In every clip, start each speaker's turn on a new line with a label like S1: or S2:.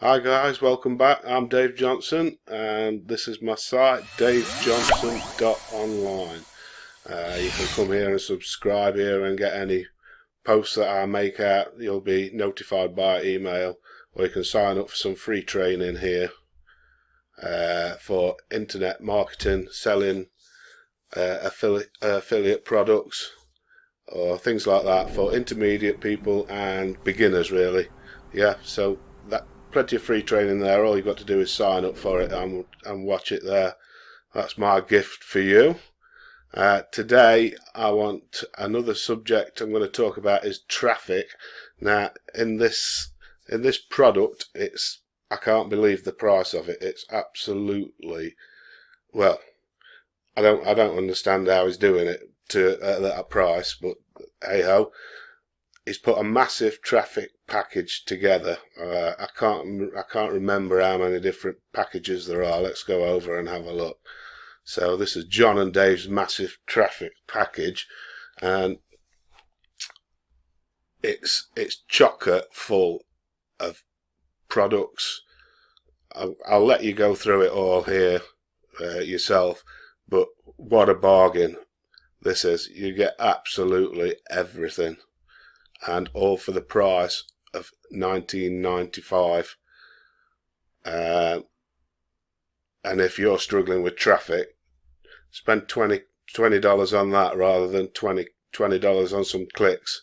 S1: Hi guys, welcome back. I'm Dave Johnson and this is my site, davejohnson.online. You can come here and subscribe here and get any posts that I make out. You'll be notified by email, or you can sign up for some free training here for internet marketing, selling affiliate products or things like that for intermediate people and beginners really. Yeah, so that plenty of free training there. All you've got to do is sign up for it and watch it there. That's my gift for you. Today I want another subject I'm going to talk about is traffic. Now in this product, I can't believe the price of it. It's absolutely, well, I don't understand how he's doing it at that price, but hey ho. He's put a massive traffic package together. I can't remember how many different packages there are. Let's go over and have a look. So this is John and Dave's massive traffic package, and it's chocker full of products. I'll let you go through it all here yourself, but what a bargain this is. You get absolutely everything, and all for the price of $19.95. And if you're struggling with traffic, spend $20 on that rather than $20 on some clicks.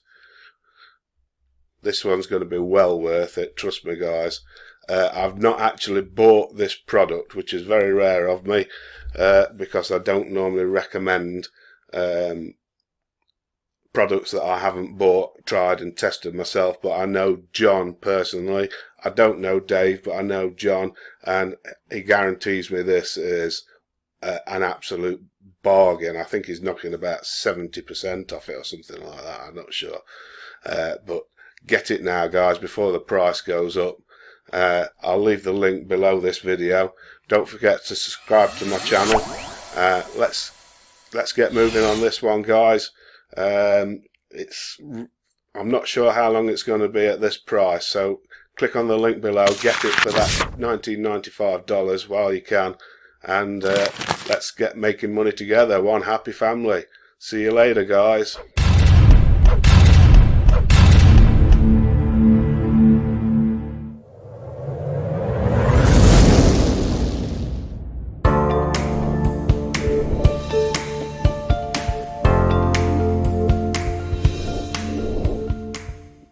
S1: This one's going to be well worth it, trust me guys. I've not actually bought this product, which is very rare of me, because I don't normally recommend products that I haven't bought, tried and tested myself. But I know John personally. I don't know Dave, but I know John, and he guarantees me this is an absolute bargain. I think he's knocking about 70% off it or something like that. I'm not sure, but get it now guys before the price goes up. I'll leave the link below this video. Don't forget to subscribe to my channel. Let's get moving on this one guys. I'm not sure how long it's going to be at this price, so click on the link below, get it for that $19.95 while you can, and let's get making money together, one happy family. See you later guys.